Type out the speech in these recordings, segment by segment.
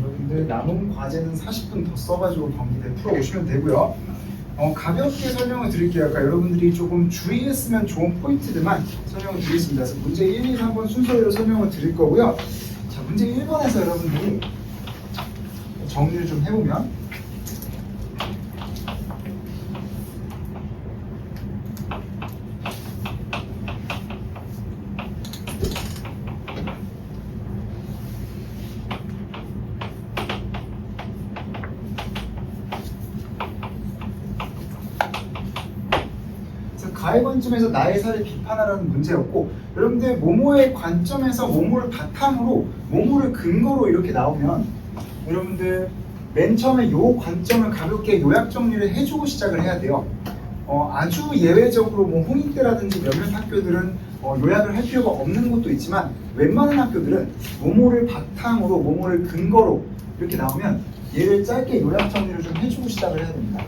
여러분들 남은 과제는 40분 더 써가지고 경기대 풀어오시면 되고요. 가볍게 설명을 드릴게요. 그러니까 여러분들이 조금 주의했으면 좋은 포인트들만 설명을 드리겠습니다. 그래서 문제 1, 2, 3번 순서대로 설명을 드릴 거고요. 자, 문제 1번에서 여러분들이 정리를 좀 해보면 가의 관점에서 나의 살을 비판하라는 문제였고, 여러분들 모모의 관점에서 모모를 바탕으로 모모를 근거로 이렇게 나오면 여러분들 맨 처음에 요 관점을 가볍게 요약 정리를 해주고 시작을 해야 돼요. 아주 예외적으로 뭐 홍익대라든지 몇몇 학교들은 요약을 할 필요가 없는 곳도 있지만 웬만한 학교들은 모모를 바탕으로 모모를 근거로 이렇게 나오면 얘를 짧게 요약 정리를 좀 해주고 시작을 해야 됩니다.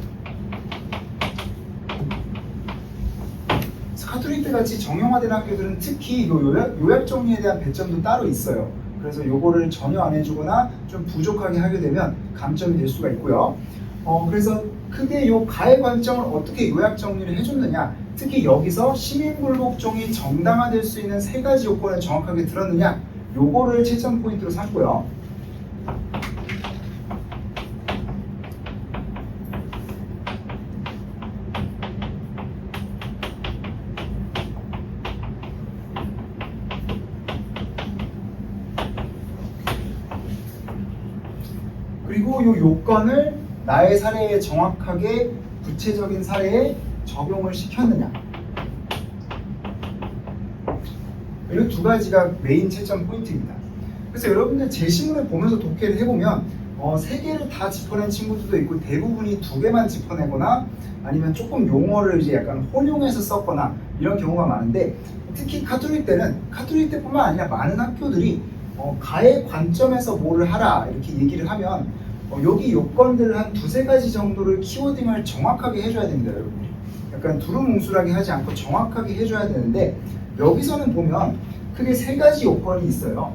카톨릭대 같이 정형화된 학교들은 특히 요약 정리에 대한 배점도 따로 있어요. 그래서 요거를 전혀 안 해주거나 좀 부족하게 하게 되면 감점이 될 수가 있고요. 그래서 크게 요 가의 관점을 어떻게 요약 정리를 해줬느냐, 특히 여기서 시민불복종이 정당화될 수 있는 3가지 요건을 정확하게 들었느냐, 요거를 채점 포인트로 삼고요. 그리고 이 요건을 나의 사례에 정확하게 구체적인 사례에 적용을 시켰느냐, 이 2가지가 메인 채점 포인트입니다. 그래서 여러분들 제시문을 보면서 독해를 해보면 3개를 다 짚어낸 친구들도 있고 대부분이 2개만 짚어내거나 아니면 조금 용어를 이제 약간 혼용해서 썼거나 이런 경우가 많은데, 특히 카톨릭대뿐만 아니라 많은 학교들이 가의 관점에서 뭐를 하라 이렇게 얘기를 하면 여기 요건들 한 2-3가지 정도를 키워딩을 정확하게 해줘야 됩니다. 여러분들이 약간 두루뭉술하게 하지 않고 정확하게 해줘야 되는데, 여기서는 보면 크게 3가지 요건이 있어요.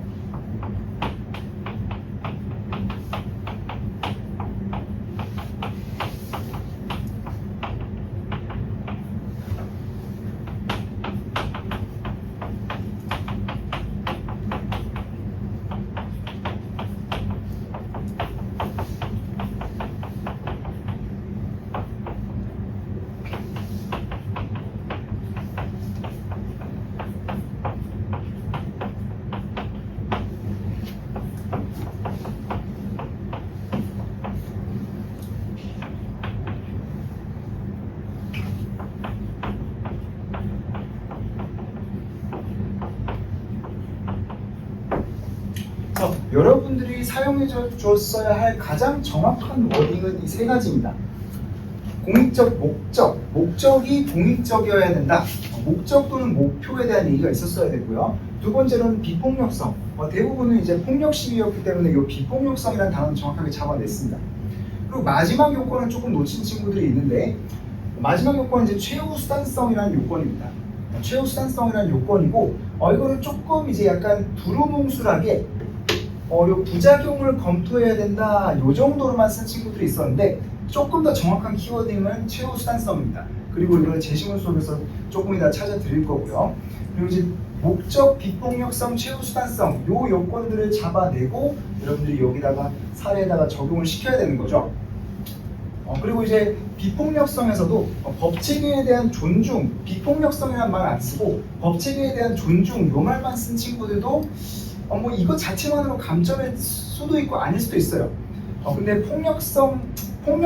여러분들이 사용해 줬어야 할 가장 정확한 워딩은 이 3가지입니다. 공익적 목적, 목적이 공익적이어야 된다. 목적 또는 목표에 대한 얘기가 있었어야 되고요. 2번째로는 비폭력성. 대부분은 이제 폭력 시위였기 때문에 이 비폭력성이라는 단어는 정확하게 잡아냈습니다. 그리고 마지막 요건은 조금 놓친 친구들이 있는데, 마지막 요건은 이제 최후 수단성이라는 요건입니다. 최후 수단성이라는 요건이고, 이거를 조금 이제 약간 두루뭉술하게 요 부작용을 검토해야 된다, 요 정도로만 쓴 친구들이 있었는데, 조금 더 정확한 키워딩은 최후 수단성입니다. 그리고 이걸 제시문 속에서 조금 이따 찾아 드릴 거고요. 그리고 이제 목적, 비폭력성, 최후 수단성 요 요건들을 잡아내고 여러분들이 여기다가 사례에다가 적용을 시켜야 되는 거죠. 그리고 이제 비폭력성에서도 법체계에 대한 존중, 비폭력성이라는 말 안 쓰고 법체계에 대한 존중 요 말만 쓴 친구들도 뭐 이거 자체만으로 감점일 수도 있고 아닐 수도 있어요. 근데 폭력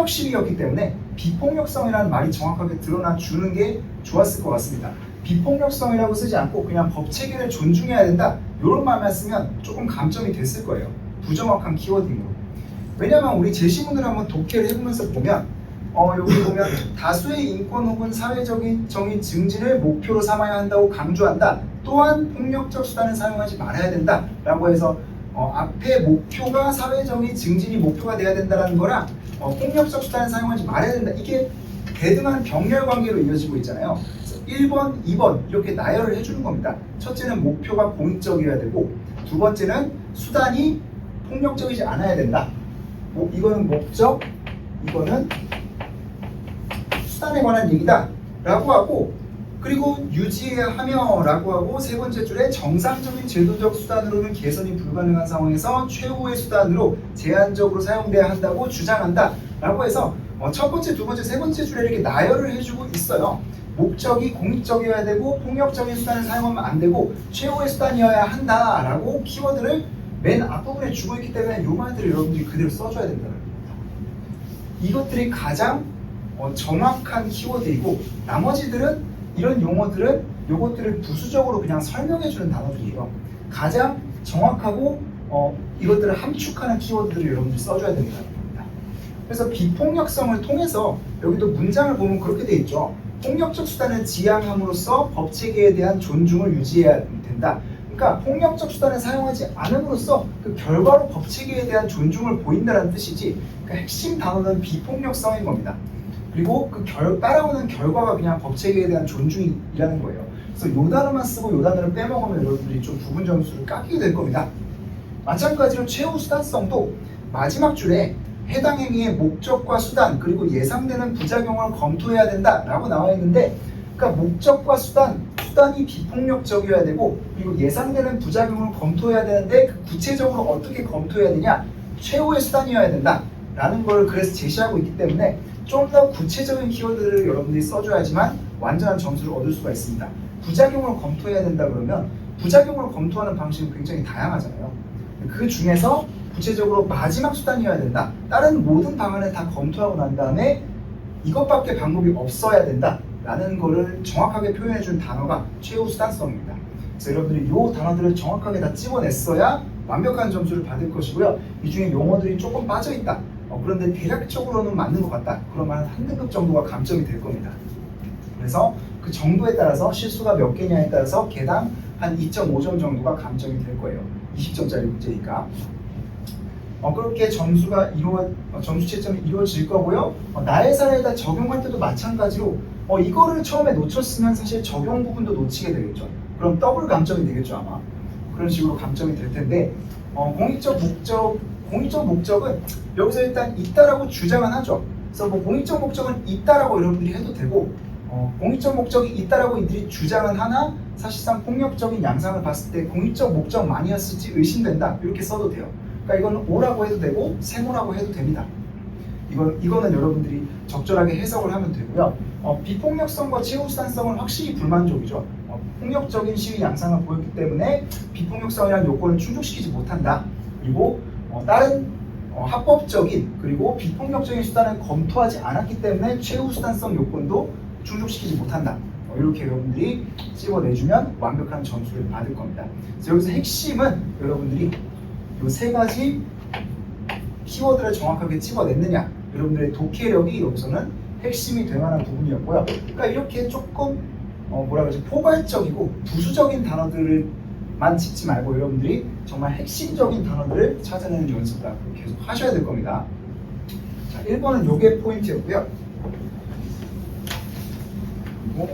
시위였기 때문에 비폭력성이라는 말이 정확하게 드러나 주는 게 좋았을 것 같습니다. 비폭력성이라고 쓰지 않고 그냥 법체계를 존중해야 된다, 이런 말만 쓰면 조금 감점이 됐을 거예요. 부정확한 키워딩으로. 왜냐면 우리 제시문을 한번 독해를 해보면서 보면 여기 보면 다수의 인권 혹은 사회적인 정의 증진을 목표로 삼아야 한다고 강조한다. 또한 폭력적 수단을 사용하지 말아야 된다 라고 해서 앞에 목표가 사회정의 증진이 목표가 돼야 된다는 거랑 폭력적 수단을 사용하지 말아야 된다, 이게 대등한 병렬 관계로 이어지고 있잖아요. 그래서 1번, 2번 이렇게 나열을 해주는 겁니다. 첫째는 목표가 공익적이어야 되고, 2번째는 수단이 폭력적이지 않아야 된다. 이거는 목적, 이거는 수단에 관한 얘기다 라고 하고, 그리고 유지해야 하며 라고 하고, 세 번째 줄에 정상적인 제도적 수단으로는 개선이 불가능한 상황에서 최후의 수단으로 제한적으로 사용돼야 한다고 주장한다 라고 해서 첫 번째, 두 번째, 세 번째 줄에 이렇게 나열을 해주고 있어요. 목적이 공익적이어야 되고 폭력적인 수단을 사용하면 안 되고 최후의 수단이어야 한다 라고 키워드를 맨 앞부분에 주고 있기 때문에 이 말들을 여러분들이 그대로 써줘야 된다는 겁니다. 이것들이 가장 정확한 키워드이고, 나머지들은 이런 용어들은 요것들을 부수적으로 그냥 설명해주는 단어들이에요. 가장 정확하고 이것들을 함축하는 키워드들을 여러분들이 써줘야 된다는 겁니다. 그래서 비폭력성을 통해서 여기도 문장을 보면 그렇게 돼 있죠. 폭력적 수단을 지향함으로써 법체계에 대한 존중을 유지해야 된다. 그러니까 폭력적 수단을 사용하지 않음으로써 그 결과로 법체계에 대한 존중을 보인다는 뜻이지, 그러니까 핵심 단어는 비폭력성인 겁니다. 그리고 그 따라오는 결과가 그냥 법체계에 대한 존중이라는 거예요. 그래서 요 단어만 쓰고 요 단어를 빼먹으면 여러분들이 좀 부분 점수를 깎이게 될 겁니다. 마찬가지로 최후 수단성도 마지막 줄에 해당 행위의 목적과 수단 그리고 예상되는 부작용을 검토해야 된다라고 나와 있는데, 그러니까 목적과 수단이 비폭력적이어야 되고, 그리고 예상되는 부작용을 검토해야 되는데 그 구체적으로 어떻게 검토해야 되냐, 최후의 수단이어야 된다라는 걸 그래서 제시하고 있기 때문에 좀 더 구체적인 키워드를 여러분들이 써줘야지만 완전한 점수를 얻을 수가 있습니다. 부작용을 검토해야 된다 그러면 부작용을 검토하는 방식은 굉장히 다양하잖아요. 그 중에서 구체적으로 마지막 수단이어야 된다. 다른 모든 방안을 다 검토하고 난 다음에 이것밖에 방법이 없어야 된다 라는 거를 정확하게 표현해준 단어가 최후 수단성입니다. 그래서 여러분들이 이 단어들을 정확하게 다 집어냈어야 완벽한 점수를 받을 것이고요. 이 중에 용어들이 조금 빠져있다. 그런데 대략적으로는 맞는 것 같다. 그러면 한 등급 정도가 감점이 될 겁니다. 그래서 그 정도에 따라서 실수가 몇 개냐에 따라서 개당 한 2.5점 정도가 감점이 될 거예요. 20점짜리 문제니까. 그렇게 점수 채점이 이루어질 거고요. 나의 사례에다 적용할 때도 마찬가지로 이거를 처음에 놓쳤으면 사실 적용 부분도 놓치게 되겠죠. 그럼 더블 감점이 되겠죠 아마. 그런 식으로 감점이 될 텐데, 공익적 목적은 여기서 일단 있다라고 주장은 하죠. 그래서 뭐 공익적 목적은 있다라고 여러분들이 해도 되고, 공익적 목적이 있다라고 이들이 주장은 하나 사실상 폭력적인 양상을 봤을 때 공익적 목적만이었을지 의심된다 이렇게 써도 돼요. 그러니까 이거는 오라고 해도 되고 세모라고 해도 됩니다. 이거는 여러분들이 적절하게 해석을 하면 되고요. 비폭력성과 최후수단성은 확실히 불만족이죠. 폭력적인 시위 양상을 보였기 때문에 비폭력성이라는 요건을 충족시키지 못한다. 그리고 다른 합법적인 그리고 비폭력적인 수단을 검토하지 않았기 때문에 최후수단성 요건도 충족시키지 못한다. 이렇게 여러분들이 집어내주면 완벽한 점수를 받을 겁니다. 그래서 여기서 핵심은 여러분들이 이 세 가지 키워드를 정확하게 집어냈느냐, 여러분들의 독해력이 여기서는 핵심이 될 만한 부분이었고요. 그러니까 이렇게 조금 포괄적이고 부수적인 단어들만 짚지 말고 여러분들이 정말 핵심적인 단어들을 찾아내는 연습을 계속 하셔야 될 겁니다. 자, 1번은 요게 포인트였고요. 그리고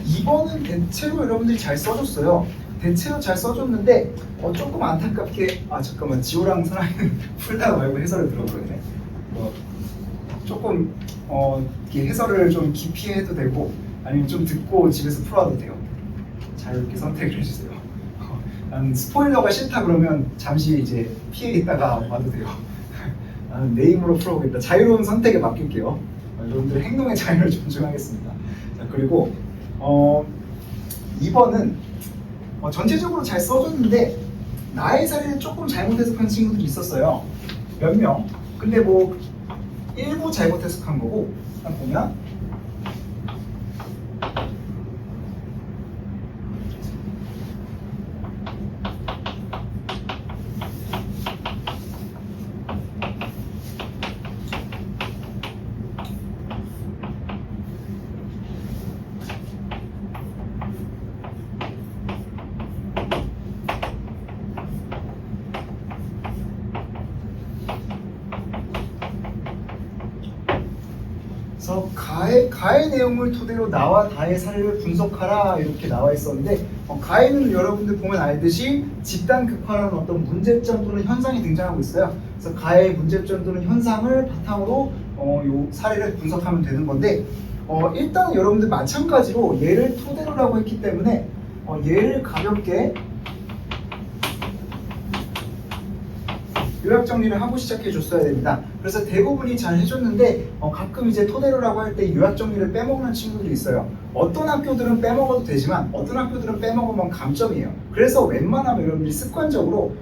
이번은 대체로 여러분들이 잘 써줬어요. 대체로 잘 써줬는데 조금 안타깝게 잠깐만 지호랑 선아이는 풀다가 말고 해설을 들어버렸네. 조금 이렇게 해설을 좀 깊이 해도 되고 아니면 좀 듣고 집에서 풀어도 돼요. 자유롭게 선택을 해주세요. 나는 스포일러가 싫다 그러면 잠시 이제 피해 있다가 와도 돼요. 나는 내 힘으로 풀어보겠다. 자유로운 선택에 맡길게요. 여러분들 행동의 자유를 존중하겠습니다. 자, 그리고 2번은 전체적으로 잘 써줬는데 나의 사례를 조금 잘못 해석한 친구들이 있었어요. 몇 명. 근데 뭐 일부 잘못 해석한 거고, 보면 그래서 가의 내용을 토대로 나와 다의 사례를 분석하라 이렇게 나와 있었는데 가에는 여러분들 보면 알듯이 집단 극화라는 어떤 문제점 또는 현상이 등장하고 있어요. 그래서 가의 문제점 또는 현상을 바탕으로 요 사례를 분석하면 되는 건데 일단 여러분들 마찬가지로 얘를 토대로라고 했기 때문에 얘를 가볍게 요약 정리를 하고 시작해 줬어야 됩니다. 그래서 대부분이 잘 해줬는데 가끔 이제 토대로라고 할 때 요약 정리를 빼먹는 친구들이 있어요. 어떤 학교들은 빼먹어도 되지만 어떤 학교들은 빼먹으면 감점이에요. 그래서 웬만하면 여러분들이 습관적으로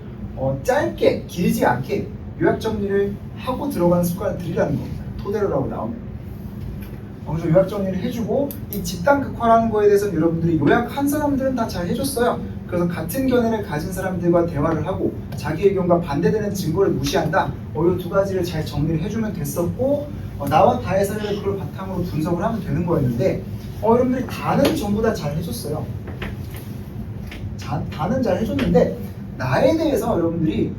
짧게 길지 않게 요약 정리를 하고 들어가는 습관을 들이라는 겁니다. 토대로라고 나오면. 그래서 요약 정리를 해주고 이 집단 극화라는 거에 대해서는 여러분들이 요약한 사람들은 다 잘 해줬어요. 그래서 같은 견해를 가진 사람들과 대화를 하고 자기 의견과 반대되는 증거를 무시한다. 이 두 가지를 잘 정리를 해주면 됐었고 나와 다의 사례를 그걸 바탕으로 분석을 하면 되는 거였는데 여러분들이 다는 전부 다 잘 해줬어요. 다는 잘 해줬는데 나에 대해서 여러분들이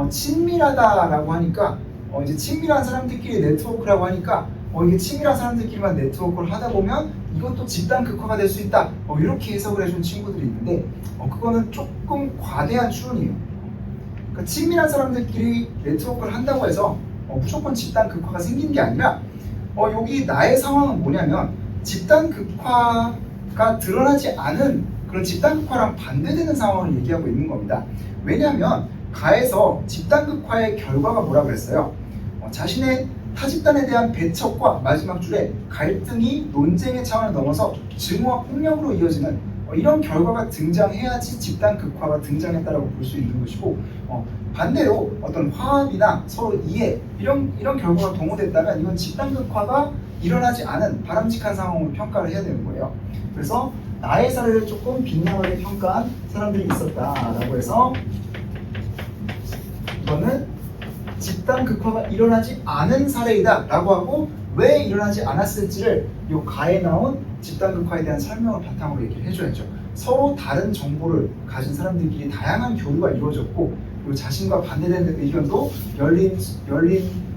친밀하다라고 하니까 이제 친밀한 사람들끼리 네트워크라고 하니까 이게 친밀한 사람들끼리만 네트워크를 하다 보면 이것도 집단 극화가 될 수 있다. 이렇게 해석을 해준 친구들이 있는데 그거는 조금 과대한 추론이에요. 그러니까 친밀한 사람들끼리 네트워크를 한다고 해서 무조건 집단 극화가 생기는 게 아니라 여기 나의 상황은 뭐냐면 집단 극화가 드러나지 않은 그런 집단 극화랑 반대되는 상황을 얘기하고 있는 겁니다. 왜냐하면 가에서 집단 극화의 결과가 뭐라 그랬어요? 자신의 타집단에 대한 배척과 마지막 줄에 갈등이 논쟁의 차원을 넘어서 증오와 폭력으로 이어지는 이런 결과가 등장해야지 집단 극화가 등장했다라고 볼 수 있는 것이고 반대로 어떤 화합이나 서로 이해 이런 결과가 동원됐다면 이건 집단 극화가 일어나지 않은 바람직한 상황으로 평가를 해야 되는 거예요. 그래서 나의 사례를 조금 빈약하게 평가한 사람들이 있었다라고 해서 이거는 집단 극화가 일어나지 않은 사례이다 라고 하고 왜 일어나지 않았을지를 이 가에 나온 집단 극화에 대한 설명을 바탕으로 얘기를 해줘야죠. 서로 다른 정보를 가진 사람들끼리 다양한 교류가 이루어졌고 그리고 자신과 반대되는 의견도 열린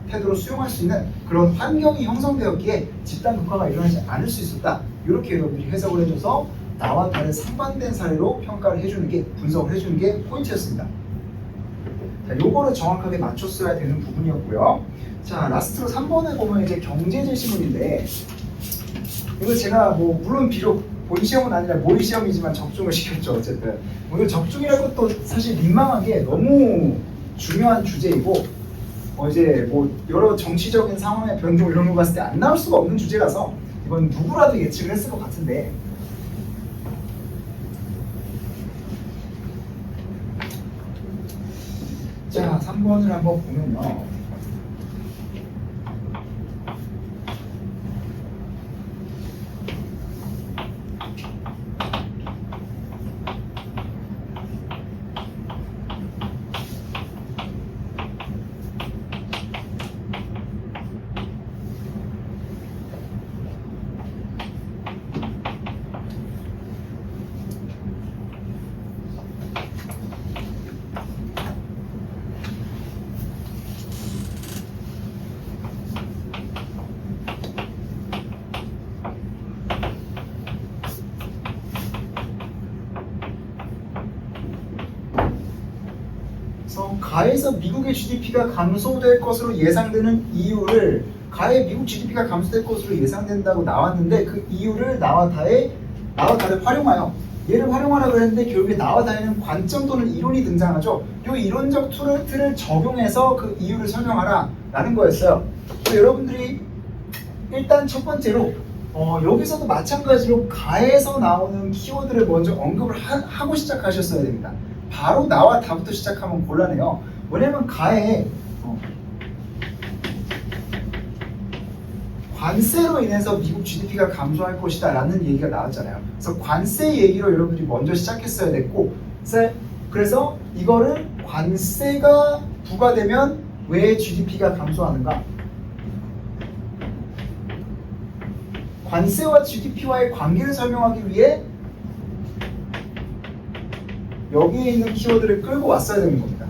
태도로 수용할 수 있는 그런 환경이 형성되었기에 집단 극화가 일어나지 않을 수 있었다. 이렇게 여러분들이 해석을 해줘서 나와 다른 상반된 사례로 평가를 해주는 게 분석을 해주는 게 포인트였습니다. 자, 요거를 정확하게 맞췄어야 되는 부분이었고요. 자, 라스트로 3번에 보면 이제 경제 제시문인데 이거 제가 물론 비록 본 시험은 아니라 모의 시험이지만 적중을 시켰죠. 어쨌든 오늘 적중이라는 것도 사실 민망한 게 너무 중요한 주제이고 이제 여러 정치적인 상황의 변동 이런 거 봤을 때 안 나올 수가 없는 주제라서 이건 누구라도 예측을 했을 것 같은데 자, 3번을 한번 보면요. 가에서 미국의 GDP가 감소될 것으로 예상되는 이유를 가에 미국 GDP가 감소될 것으로 예상된다고 나왔는데 그 이유를 나와 다를 활용하여 얘를 활용하라고 했는데 결국에 나와 다에는 관점 또는 이론이 등장하죠. 이 이론적 틀을 적용해서 그 이유를 설명하라 라는 거였어요. 여러분들이 일단 첫 번째로 여기서도 마찬가지로 가에서 나오는 키워드를 먼저 언급을 하고 시작하셨어야 됩니다. 바로 나와 다부터 시작하면 곤란해요. 왜냐면 가에 관세로 인해서 미국 GDP가 감소할 것이다 라는 얘기가 나왔잖아요. 그래서 관세 얘기로 여러분들이 먼저 시작했어야 됐고 그래서 이거를 관세가 부과되면 왜 GDP가 감소하는가? 관세와 GDP와의 관계를 설명하기 위해 여기에 있는 키워드를 끌고 왔어야 되는 겁니다.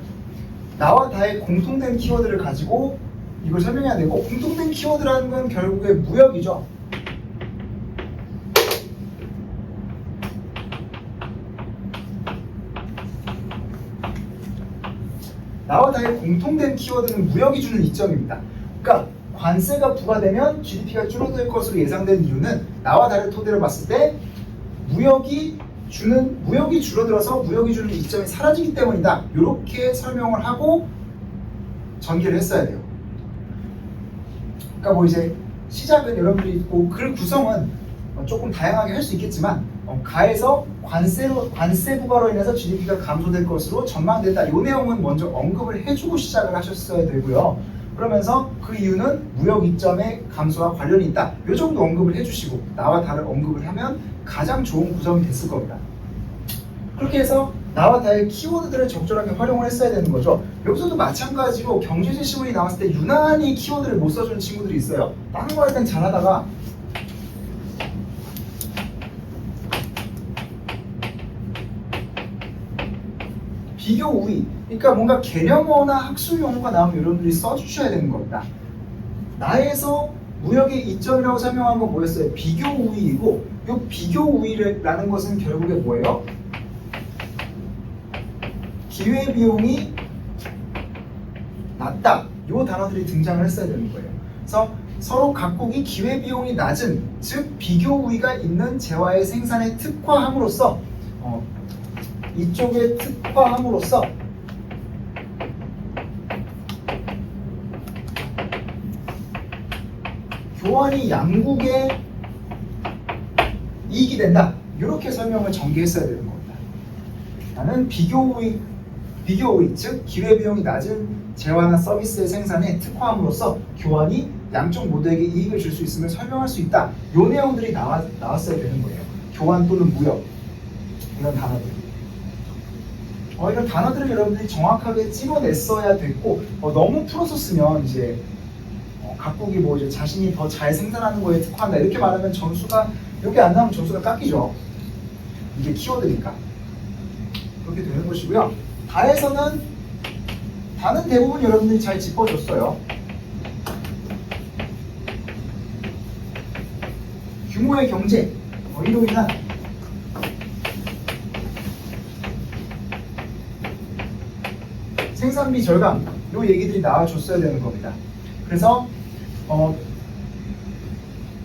나와 다의 공통된 키워드를 가지고 이걸 설명해야 되고, 공통된 키워드라는 건 결국에 무역이죠. 나와 달리 공통된 키워드는 무역이 주는 이점입니다. 그러니까 관세가 부과되면 GDP가 줄어들 것으로 예상된 이유는 나와 다른 토대로 봤을 때 무역이 줄어들어서 무역이 주는 이점이 사라지기 때문이다. 이렇게 설명을 하고 전개를 했어야 돼요. 그러니까 뭐 이제 시작은 여러분들이 있고 글 구성은 조금 다양하게 할 수 있겠지만 가에서 관세 부과로 인해서 GDP가 감소될 것으로 전망된다. 이 내용은 먼저 언급을 해주고 시작을 하셨어야 되고요. 그러면서 그 이유는 무역 이점의 감소와 관련이 있다. 이 정도 언급을 해주시고 나와 다른 언급을 하면 가장 좋은 구성이 됐을 겁니다. 그렇게 해서 나와 다른 키워드들을 적절하게 활용을 했어야 되는 거죠. 여기서도 마찬가지로 경제지 시문이 나왔을 때 유난히 키워드를 못 써주는 친구들이 있어요. 다른 거 할 땐 잘하다가 비교 우위, 그러니까 뭔가 개념어나 학술 용어가 나오면 여러분들이 써주셔야 되는 겁니다. 나에서 무역의 이점이라고 설명한 건 뭐였어요? 비교 우위이고, 이 비교 우위라는 것은 결국에 뭐예요? 기회비용이 낮다. 이 단어들이 등장을 했어야 되는 거예요. 그래서 서로 각국이 기회비용이 낮은, 즉 비교 우위가 있는 재화의 생산에 특화함으로써 이쪽에 특화함으로써 교환이 양국의 이익이 된다. 이렇게 설명을 전개했어야 되는 겁니다. 나는 비교 우위, 즉 기회비용이 낮은 재화나 서비스의 생산에 특화함으로써 교환이 양쪽 모두에게 이익을 줄 수 있음을 설명할 수 있다. 이 내용들이 나왔어야 되는 거예요. 교환 또는 무역, 이런 단어들. 이런 단어들을 여러분들이 정확하게 찍어냈어야 됐고, 너무 풀어서 쓰면 이제 각국이 뭐 이제 자신이 더 잘 생산하는 거에 특화한다 이렇게 말하면 점수가 여기 안 나오면 점수가 깎이죠. 이게 키워드니까 그렇게 되는 것이고요. 다에서는 다는 대부분 여러분들이 잘 짚어줬어요. 규모의 경제, 이로 인한 생산비 절감, 요 얘기들이 나와줬어야 되는 겁니다. 그래서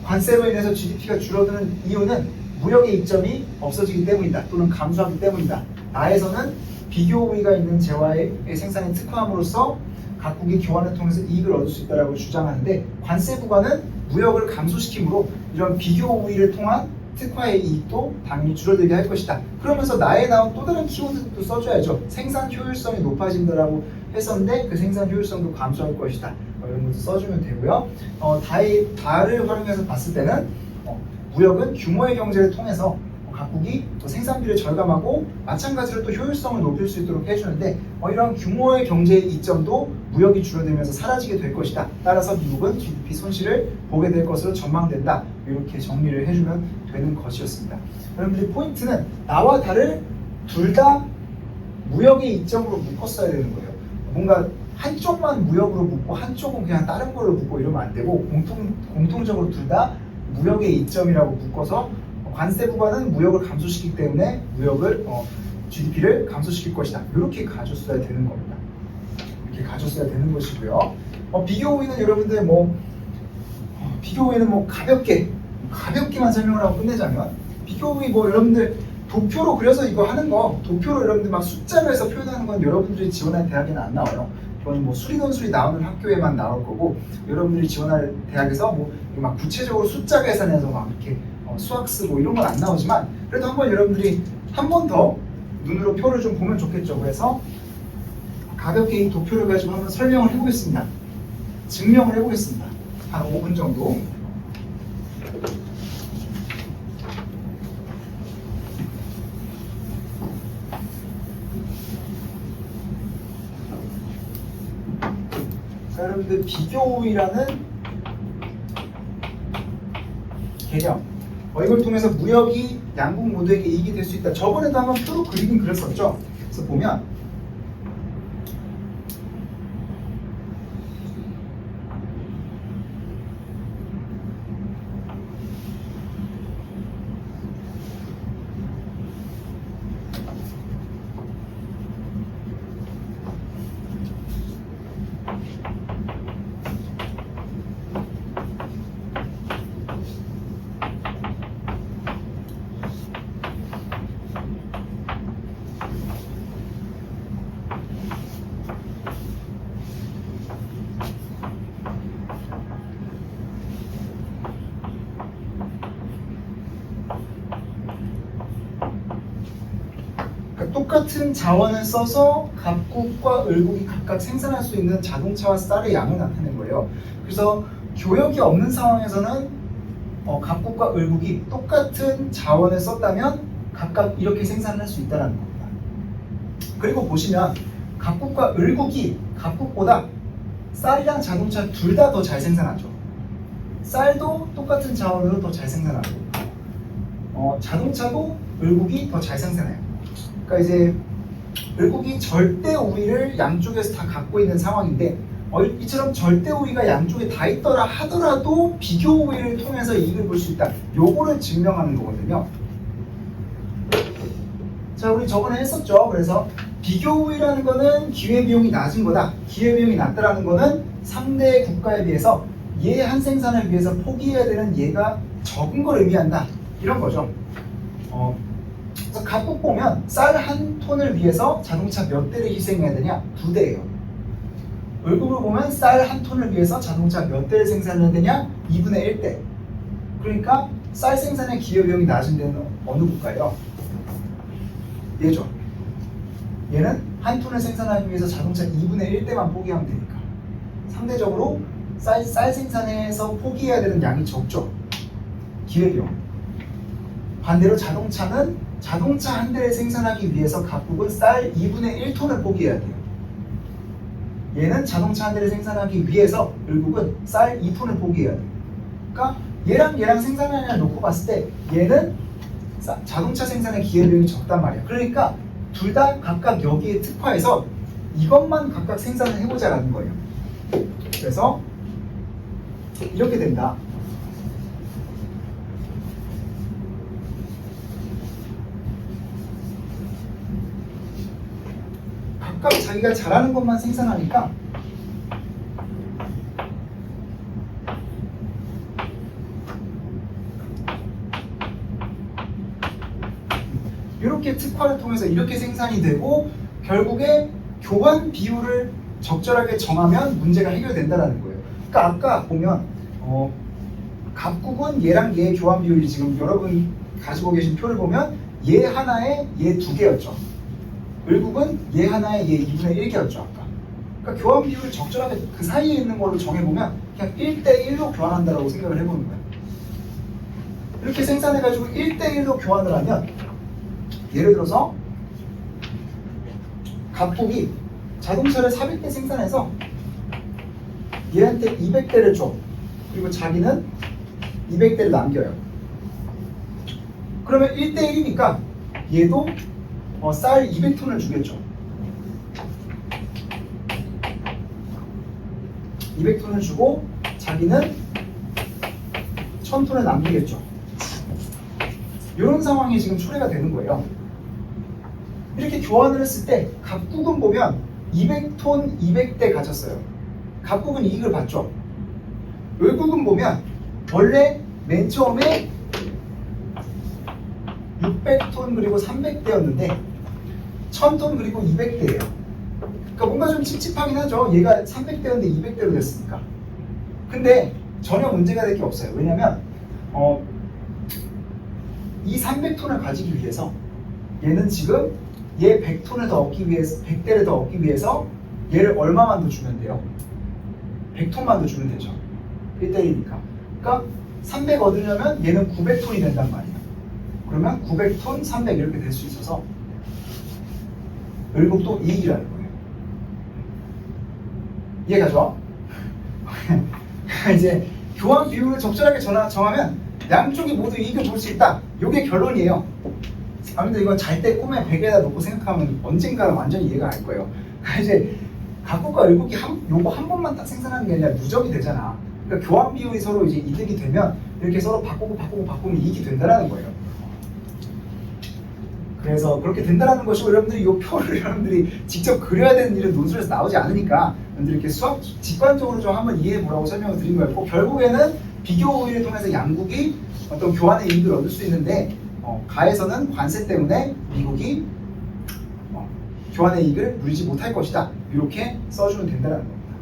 관세로 인해서 GDP가 줄어드는 이유는 무역의 이점이 없어지기 때문이다. 또는 감소하기 때문이다. 나에서는 비교 우위가 있는 재화의 생산에 특화함으로써 각국이 교환을 통해서 이익을 얻을 수 있다고 주장하는데, 관세 부과는 무역을 감소시키므로 이런 비교 우위를 통한 특화의 이익도 당연히 줄어들게 할 것이다. 그러면서 나에 나온 또 다른 키워드도 써줘야죠. 생산 효율성이 높아진다라고 했었는데 그 생산 효율성도 감소할 것이다. 이런 것도 써주면 되고요. 다를 활용해서 봤을 때는 무역은 규모의 경제를 통해서 각국이 또 생산비를 절감하고 마찬가지로 또 효율성을 높일 수 있도록 해주는데, 이런 규모의 경제의 이점도 무역이 줄어들면서 사라지게 될 것이다. 따라서 미국은 GDP 손실을 보게 될 것으로 전망된다. 이렇게 정리를 해주면 되는 것이었습니다. 여러분들이 포인트는 나와 다를 둘 다 무역의 이점으로 묶었어야 되는 거예요. 뭔가 한쪽만 무역으로 묶고 한쪽은 그냥 다른 걸로 묶고 이러면 안 되고, 공통적으로 둘 다 무역의 이점이라고 묶어서 관세 부과는 무역을 감소시키기 때문에 GDP를 감소시킬 것이다. 이렇게 가졌어야 되는 겁니다. 이렇게 가졌어야 되는 것이고요. 비교 우위는 여러분들 비교 우위는 가볍게만 설명을 하고 끝내자면, 비교 우위 여러분들 도표로 그려서 이거 하는 거, 도표로 여러분들 막 숫자로 해서 표현하는 건 여러분들이 지원할 대학에는 안 나와요. 그건 수리논술이 나오는 학교에만 나올 거고, 여러분들이 지원할 대학에서 막 구체적으로 숫자 계산해서 막 이렇게 수학 쓰고 이런 건 안 나오지만, 그래도 한번 여러분들이 한 번 더 눈으로 표를 좀 보면 좋겠죠. 그래서 가볍게 이 도표를 가지고 한번 설명을 해보겠습니다. 증명을 해보겠습니다. 한 5분 정도. 자, 여러분들 비교우위라는 개념, 이걸 통해서 무역이 양국 모두에게 이익이 될 수 있다. 저번에도 한번 표로 그리긴 그렸었죠. 그래서 보면 똑같은 자원을 써서 갑국과 을국이 각각 생산할 수 있는 자동차와 쌀의 양을 나타낸 거예요. 그래서 교역이 없는 상황에서는 갑국과 을국이 똑같은 자원을 썼다면 각각 이렇게 생산을 할 수 있다는 겁니다. 그리고 보시면 갑국과 을국이 갑국보다 쌀이랑 자동차 둘 다 더 잘 생산하죠. 쌀도 똑같은 자원으로 더 잘 생산하고 자동차도 을국이 더 잘 생산해요. 그러니까 이제 을국이 절대 우위를 양쪽에서 다 갖고 있는 상황인데 이처럼 절대 우위가 양쪽에 다 있더라 하더라도 비교 우위를 통해서 이익을 볼 수 있다. 요거를 증명하는 거거든요. 자, 우리 저번에 했었죠. 그래서 비교 우위라는 거는 기회비용이 낮은 거다. 기회비용이 낮다라는 거는 상대 국가에 비해서 얘 한 생산을 위해서 포기해야 되는 얘가 적은 걸 의미한다. 이런 거죠. 그래서 각국 보면 쌀 한 톤을 위해서 자동차 몇 대를 희생해야 되냐? 2대예요. 을국을 보면 쌀 한 톤을 위해서 자동차 몇 대를 생산해야 되냐? 2분의 1대. 그러니까 쌀 생산의 기여비용이 낮은 데는 어느 국가예요? 얘죠. 얘는 한 톤을 생산하기 위해서 자동차 2분의 1대만 포기하면 되니까. 상대적으로 쌀 생산에서 포기해야 되는 양이 적죠. 기회비용. 반대로 자동차는 자동차 한 대를 생산하기 위해서 각국은 쌀 2분의 1톤을 포기해야 돼요. 얘는 자동차 한 대를 생산하기 위해서 을국은 쌀 2톤을 포기해야 돼요. 그러니까 얘랑 생산량을 놓고 봤을 때 얘는 자동차 생산의 기회비용이 적단 말이야. 그러니까 둘 다 각각 여기에 특화해서 이것만 각각 생산을 해보자라는 거예요. 그래서 이렇게 된다. 각각 자기가 잘하는 것만 생산하니까 이렇게 특화를 통해서 이렇게 생산이 되고 결국에 교환 비율을 적절하게 정하면 문제가 해결된다는 거예요. 그러니까 아까 보면 갑국은 얘랑 얘의 교환 비율이 지금 여러분 가지고 계신 표를 보면 얘 하나에 얘 2개였죠. 을국은 얘 하나에 얘 2분의 1개였죠 아까. 그러니까 교환 비율을 적절하게 그 사이에 있는 걸로 정해보면 그냥 1대1로 교환한다라고 생각을 해보는 거예요. 이렇게 생산해가지고 1대1로 교환을 하면 예를 들어서 갑국이 자동차를 400대 생산해서 얘한테 200대를 줘. 그리고 자기는 200대를 남겨요. 그러면 1대1이니까 얘도 쌀 200톤을 주겠죠. 200톤을 주고 자기는 1000톤을 남기겠죠. 이런 상황이 지금 초래가 되는 거예요. 이렇게 교환을 했을 때 갑국은 보면 200톤 200대 가졌어요. 갑국은 이익을 봤죠. 을국은 보면 원래 맨 처음에 600톤 그리고 300대였는데 1000톤 그리고 200대예요. 그러니까 뭔가 좀 찝찝하긴 하죠. 얘가 300대였는데 200대로 됐으니까. 근데 전혀 문제가 될 게 없어요. 왜냐면 이 300톤을 가지기 위해서 얘는 지금 얘 100톤을 더 얻기 위해서 100대를 더 얻기 위해서 얘를 얼마만 더 주면 돼요? 100톤만 더 주면 되죠. 1대1이니까. 그러니까 300 얻으려면 얘는 900톤이 된단 말이에요. 그러면 900톤 300 이렇게 될 수 있어서 을국도 이익이라는 거예요. 이해가죠? 이제 교환 비율을 적절하게 정하면 양쪽이 모두 이익을 볼 수 있다. 이게 결론이에요. 아무튼 이건 잘 때 꿈에 베개에다 놓고 생각하면 언젠가는 완전히 이해가 갈 거예요. 이제 갑국과 을국이 요거 한 번만 딱 생산하는 게 아니라 누적이 되잖아. 그러니까 교환 비율이 서로 이제 이득이 되면 이렇게 서로 바꾸면 이익이 된다는 거예요. 그래서 그렇게 된다는 것이고 여러분들이 이 표를 여러분들이 직접 그려야 되는 일은 논술에서 나오지 않으니까 여러분들이 이렇게 수학 직관적으로 좀 한번 이해해 보라고 설명을 드린 거였고 결국에는 비교 우위를 통해서 양국이 어떤 교환의 이익을 얻을 수 있는데 가에서는 관세 때문에 미국이 교환의 이익을 누리지 못할 것이다. 이렇게 써주면 된다는 겁니다.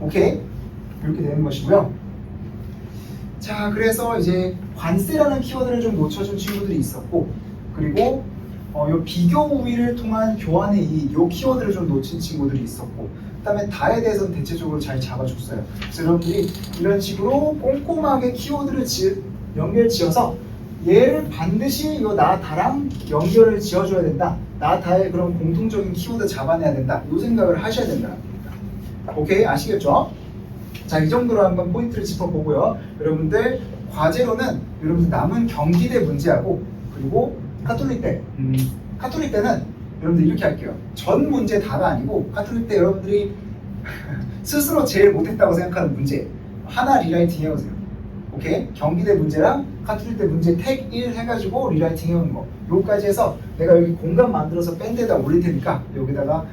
오케이? 이렇게 되는 것이고요. 자, 그래서 이제 관세라는 키워드를 좀 놓쳐준 친구들이 있었고 그리고 요 비교 우위를 통한 교환의 이익, 요 키워드를 좀 놓친 친구들이 있었고, 그다음에 다에 대해서는 대체적으로 잘 잡아줬어요. 그래서 여러분들이 이런 식으로 꼼꼼하게 키워드를 연결 지어서 얘를 반드시 요 나, 다랑 연결을 지어줘야 된다. 나, 다의 그런 공통적인 키워드 잡아내야 된다. 요 생각을 하셔야 된다는 겁니다. 오케이? 아시겠죠? 자, 이 정도로 한번 포인트를 짚어보고요. 여러분들 과제로는 여러분들 남은 경기대 문제하고 그리고 카톨릭 때 카톨릭 때는 여러분들 이렇게 할게요. 전 문제 다가 아니고 카톨릭 때 여러분들이 스스로 제일 못했다고 생각하는 문제 하나 리라이팅 해오세요. 오케이? 경기대 문제랑 카톨릭 때 문제 택 1 해가지고 리라이팅 해오는 거 요까지 해서 내가 여기 공간 만들어서 밴드에다 올릴 테니까 여기다가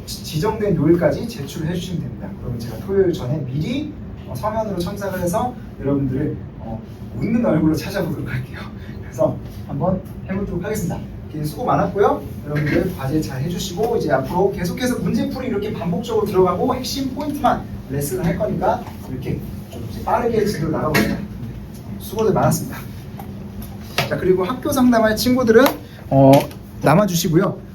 지정된 요일까지 제출을 해주시면 됩니다. 그러면 제가 토요일 전에 미리 서면으로 첨삭을 해서 여러분들을 웃는 얼굴로 찾아보도록 할게요. 그래서 한번 해보도록 하겠습니다. 수고 많았고요. 여러분들 과제 잘 해주시고 이제 앞으로 계속해서 문제풀이 이렇게 반복적으로 들어가고 핵심 포인트만 레슨을 할 거니까 이렇게 좀 이제 빠르게 지도를 나가보세요. 수고들 많았습니다. 자, 그리고 학교 상담할 친구들은 남아주시고요.